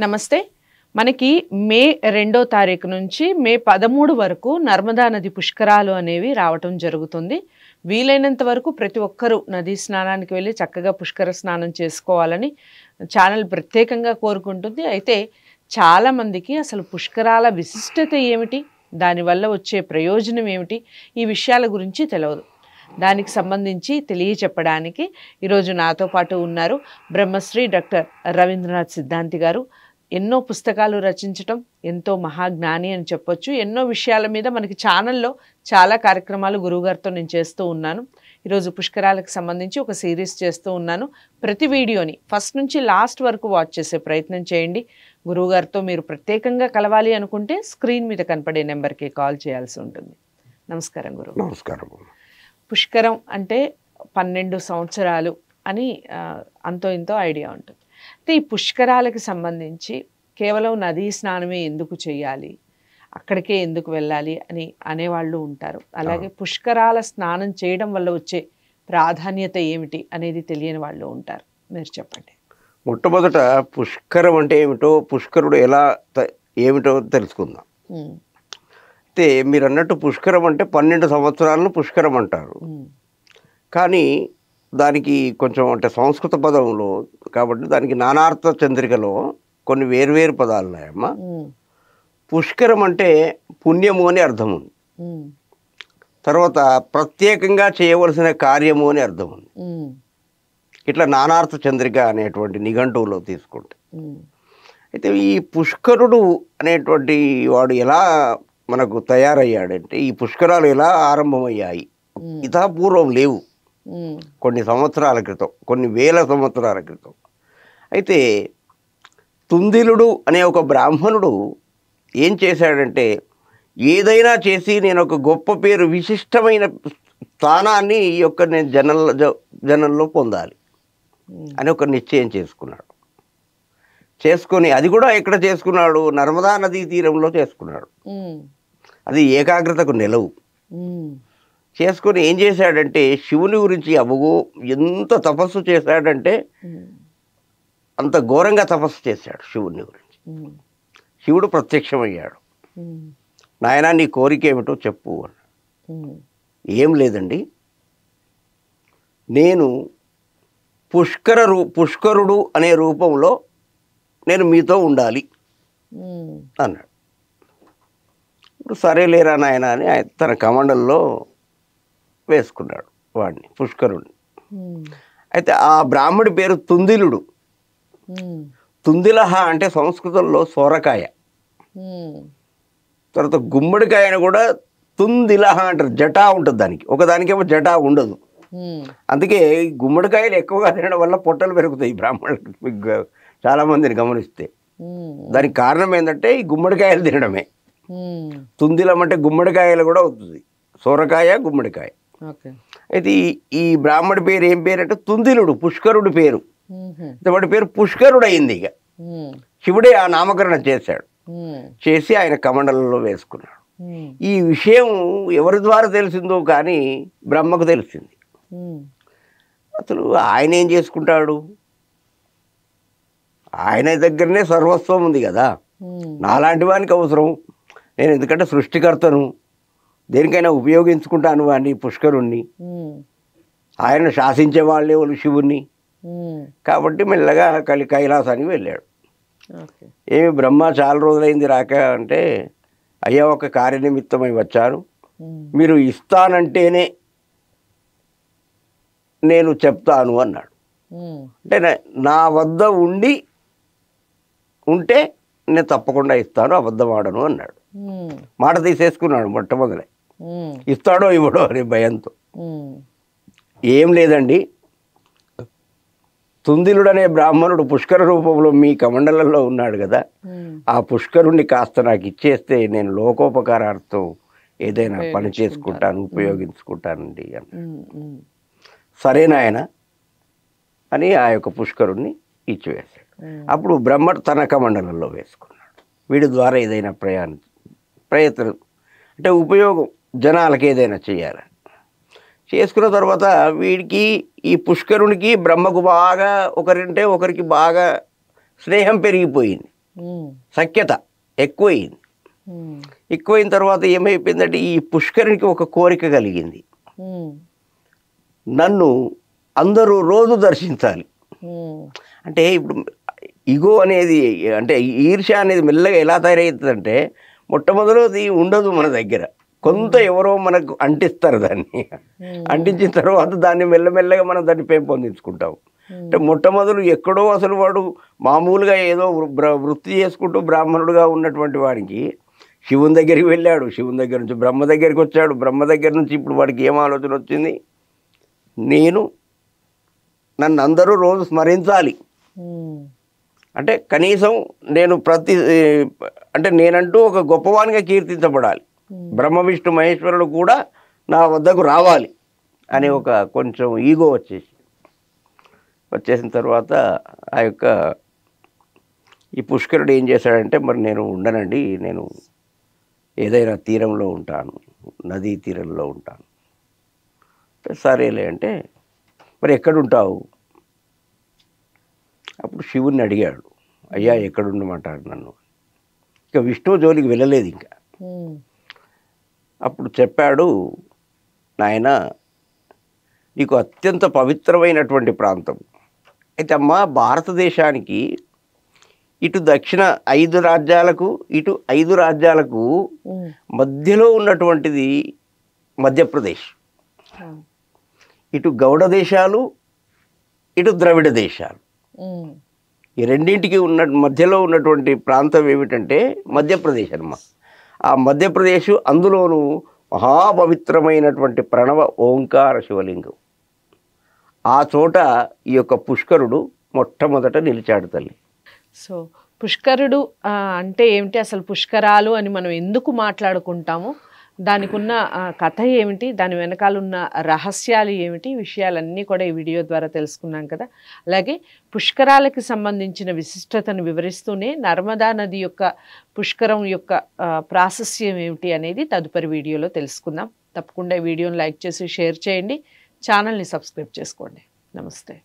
నమస్తే. మనకి మే 2వ తారీఖు నుంచి మే 13 వరకు నర్మదా నది పుష్కరాలు అనేవి రావటం జరుగుతుంది. వీలైనంత వరకు ప్రతి ఒక్కరూ నదీ స్నానానికి వెళ్ళి చక్కగా పుష్కర స్నానం చేసుకోవాలని ఛానల్ ప్రత్యేకంగా కోరుకుంటుంది. అయితే చాలామందికి అసలు పుష్కరాల విశిష్టత ఏమిటి, దానివల్ల వచ్చే ప్రయోజనం ఏమిటి, ఈ విషయాల గురించి తెలియదు. దానికి సంబంధించి తెలియచెప్పడానికి ఈరోజు నాతో పాటు ఉన్నారు బ్రహ్మశ్రీ డాక్టర్ రవీంద్రనాథ్ సిద్ధాంతి గారు. ఎన్నో పుస్తకాలు రచించటం, ఎంతో మహాజ్ఞాని అని చెప్పొచ్చు. ఎన్నో విషయాల మీద మనకి ఛానల్లో చాలా కార్యక్రమాలు గురువుగారితో నేను చేస్తూ ఉన్నాను. ఈరోజు పుష్కరాలకు సంబంధించి ఒక సిరీస్ చేస్తూ ఉన్నాను. ప్రతి వీడియోని ఫస్ట్ నుంచి లాస్ట్ వరకు వాచ్ చేసే ప్రయత్నం చేయండి. గురువుగారితో మీరు ప్రత్యేకంగా కలవాలి అనుకుంటే స్క్రీన్ మీద కనపడే నెంబర్కి కాల్ చేయాల్సి ఉంటుంది. నమస్కారం గురువు. నమస్కారం. పుష్కరం అంటే 12 సంవత్సరాలు అని అంతో ఇంతో ఐడియా ఉంటుంది. అయితే ఈ పుష్కరాలకు సంబంధించి కేవలం నదీ స్నానమే ఎందుకు చేయాలి, అక్కడికే ఎందుకు వెళ్ళాలి అని అనేవాళ్ళు ఉంటారు. అలాగే పుష్కరాల స్నానం చేయడం వల్ల వచ్చే ప్రాధాన్యత ఏమిటి అనేది తెలియని వాళ్ళు ఉంటారు. మీరు చెప్పండి. మొట్టమొదట పుష్కరం అంటే ఏమిటో, పుష్కరుడు ఎలా ఏమిటో తెలుసుకుందాం. అయితే మీరు అన్నట్టు పుష్కరం అంటే 12 సంవత్సరాలను పుష్కరం అంటారు. కానీ దానికి కొంచెం అంటే సంస్కృత పదంలో కాబట్టి దానికి నానార్థ చంద్రికలో కొన్ని వేర్వేరు పదాలు ఉన్నాయమ్మా. పుష్కరం అంటే పుణ్యము అని అర్థం ఉంది. తర్వాత ప్రత్యేకంగా చేయవలసిన కార్యము అని అర్థం ఉంది. ఇట్లా నానార్థ చంద్రిక అనేటువంటి నిఘంటువులో తీసుకుంటే, అయితే ఈ పుష్కరుడు అనేటువంటి వాడు ఎలా మనకు తయారయ్యాడంటే, ఈ పుష్కరాలు ఎలా ఆరంభమయ్యాయి, ఇతపూర్వం లేవు, కొన్ని సంవత్సరాల క్రితం, కొన్ని వేల సంవత్సరాల క్రితం. అయితే తుందిలుడు అనే ఒక బ్రాహ్మణుడు ఏం చేశాడంటే, ఏదైనా చేసి నేను ఒక గొప్ప పేరు, విశిష్టమైన స్థానాన్ని ఈ యొక్క నేను జనంలో పొందాలి అని ఒక నిశ్చయం చేసుకున్నాడు. చేసుకొని అది కూడా ఎక్కడ చేసుకున్నాడు, నర్మదా నదీ తీరంలో చేసుకున్నాడు. అది ఏకాగ్రతకు నిలవు. చేసుకొని ఏం చేశాడంటే, శివుని గురించి అబ్బో ఎంత తపస్సు చేశాడంటే, అంత ఘోరంగా తపస్సు చేశాడు శివుని గురించి. శివుడు ప్రత్యక్షమయ్యాడు. నాయనా నీ కోరిక ఏమిటో చెప్పు అన్నాడు. ఏం లేదండి, నేను పుష్కరుడు అనే రూపంలో నేను మీతో ఉండాలి అన్నాడు. ఇప్పుడు సరేలేరా నాయన అని తన కమండల్లో వేసుకున్నాడు వాడిని, పుష్కరుడిని. అయితే ఆ బ్రాహ్మడి పేరు తుందిలుడు. తుందిలహ అంటే సంస్కృతంలో సోరకాయ. తర్వాత గుమ్మడికాయను కూడా తుందిలహ అంటారు. జటా ఉంటుంది దానికి, ఒకదానికేమో జటా ఉండదు. అందుకే గుమ్మడికాయలు ఎక్కువగా తినడం వల్ల పొట్టలు పెరుగుతాయి బ్రాహ్మణులకు, చాలామందిని గమనిస్తే. దానికి కారణం ఏంటంటే ఈ గుమ్మడికాయలు తినడమే. తుందిలం అంటే గుమ్మడికాయలు కూడా అవుతుంది, సోరకాయ గుమ్మడికాయ. అయితే ఈ బ్రాహ్మడి పేరు ఏం పేరు అంటే తుందిలుడు, పుష్కరుడు పేరు. వాడి పేరు పుష్కరుడు అయింది. ఇక శివుడే ఆ నామకరణం చేశాడు. చేసి ఆయన కమండలంలో వేసుకున్నాడు. ఈ విషయం ఎవరి ద్వారా తెలిసిందో కానీ బ్రహ్మకు తెలిసింది. అసలు ఆయన ఏం చేసుకుంటాడు, ఆయన దగ్గరనే సర్వస్వం ఉంది కదా, నాలాంటి వానికి అవసరం, నేను ఎందుకంటే సృష్టికర్తను, దేనికైనా ఉపయోగించుకుంటాను వాడిని, పుష్కరుణ్ణి. ఆయన శాసించే వాళ్ళే వాళ్ళు శివుణ్ణి. కాబట్టి మెల్లగా కైలాసానికి వెళ్ళాడు. ఏమి బ్రహ్మ చాలా రోజులైంది రాక అంటే, అయ్యా ఒక కార్యనిమిత్తమై వచ్చాను, మీరు ఇస్తానంటేనే నేను చెప్తాను అన్నాడు. అంటే నా వద్ద ఉంటే నేను తప్పకుండా ఇస్తాను, అబద్ధం ఆడను అన్నాడు. మాట తీసేసుకున్నాడు మొట్టమొదలే. ఇస్తాడో ఇవ్వడో అనే భయంతో. ఏం లేదండి, తుందిలుడు అనే బ్రాహ్మణుడు పుష్కర రూపంలో మీ కమండలంలో ఉన్నాడు కదా, ఆ పుష్కరుణ్ణి కాస్త నాకు ఇచ్చేస్తే నేను లోకోపకారార్థం ఏదైనా పని చేసుకుంటాను, ఉపయోగించుకుంటానండి అన్నాడు. సరేనాయన అని ఆ యొక్క పుష్కరుణ్ణి ఇచ్చివేశాడు. అప్పుడు బ్రహ్మ తన కమండలంలో వేసుకున్నాడు. వీడి ద్వారా ఏదైనా ప్రయత్నం అంటే ఉపయోగం, జనాలకి ఏదైనా చేయాలి. చేసుకున్న తర్వాత వీడికి, ఈ పుష్కరునికి బ్రహ్మకు బాగా ఒకరికి బాగా స్నేహం పెరిగిపోయింది. సఖ్యత ఎక్కువైంది. ఎక్కువైన తర్వాత ఏమైపోయిందంటే ఈ పుష్కరునికి ఒక కోరిక కలిగింది, నన్ను అందరూ రోజు దర్శించాలి. అంటే ఇప్పుడు ఇగో అనేది అంటే ఈర్ష్య అనేది మెల్లగా ఎలా తయారవుతుందంటే మొట్టమొదటిది ఉండదు మన దగ్గర, కొంత ఎవరో మనకు అంటిస్తారు దాన్ని. అంటించిన తర్వాత దాన్ని మెల్లమెల్లగా మనం దాన్ని పెంపొందించుకుంటాం. అంటే మొట్టమొదలు ఎక్కడో అసలు వాడు మామూలుగా ఏదో వృత్తి చేసుకుంటూ బ్రాహ్మణుడుగా ఉన్నటువంటి వాడికి శివుని దగ్గరికి వెళ్ళాడు, శివుని దగ్గర నుంచి బ్రహ్మ దగ్గరికి వచ్చాడు, బ్రహ్మ దగ్గర నుంచి ఇప్పుడు వాడికి ఏం ఆలోచన వచ్చింది, నన్ను అందరూ రోజు స్మరించాలి. అంటే కనీసం నేను అంటే నేనంటూ ఒక గొప్పవానిగా కీర్తించబడాలి, బ్రహ్మ విష్ణు మహేశ్వరుడు కూడా నా వద్దకు రావాలి అనే ఒక కొంచెం ఈగో వచ్చేసిన తర్వాత ఈ పుష్కరుడు ఏం చేశాడంటే, మరి నేను ఉండనండి, నేను ఏదైనా తీరంలో ఉంటాను, నదీ తీరంలో ఉంటాను. సరేలే అంటే మరి ఎక్కడుంటావు? అప్పుడు శివుణ్ణి అడిగాడు, అయ్యా ఎక్కడుండమంటాడు నన్ను. ఇక విష్ణువు జోలికి వెళ్ళలేదు ఇంకా. అప్పుడు చెప్పాడు, నాయన నీకు అత్యంత పవిత్రమైనటువంటి ప్రాంతం అయితే అమ్మ, భారతదేశానికి ఇటు దక్షిణ 5 రాజ్యాలకు ఇటు 5 రాజ్యాలకు మధ్యలో ఉన్నటువంటిది మధ్యప్రదేశ్. ఇటు గౌడ దేశాలు, ఇటు ద్రవిడ దేశాలు, ఈ రెండింటికి మధ్యలో ఉన్నటువంటి ప్రాంతం ఏమిటంటే మధ్యప్రదేశ్ అన్నమా. ఆ మధ్యప్రదేశ్ అందులోనూ మహాపవిత్రమైనటువంటి ప్రణవ ఓంకార శివలింగం. ఆ చోట ఈ యొక్క పుష్కరుడు మొట్టమొదట నిలిచాడు తల్లి. సో పుష్కరుడు అంటే ఏమిటి, అసలు పుష్కరాలు అని మనం ఎందుకు మాట్లాడుకుంటాము, దానికి ఉన్న కథ ఏమిటి, దాని వెనకాల ఉన్న రహస్యాలు ఏమిటి, విషయాలన్నీ కూడా ఈ వీడియో ద్వారా తెలుసుకున్నాం కదా. అలాగే పుష్కరాలకి సంబంధించిన విశిష్టతను వివరిస్తూనే నర్మదా నది యొక్క పుష్కరం యొక్క ప్రాశస్యం ఏమిటి అనేది తదుపరి వీడియోలో తెలుసుకుందాం. తప్పకుండా ఈ వీడియోని లైక్ చేసి షేర్ చేయండి, ఛానల్ని సబ్స్క్రైబ్ చేసుకోండి. నమస్తే.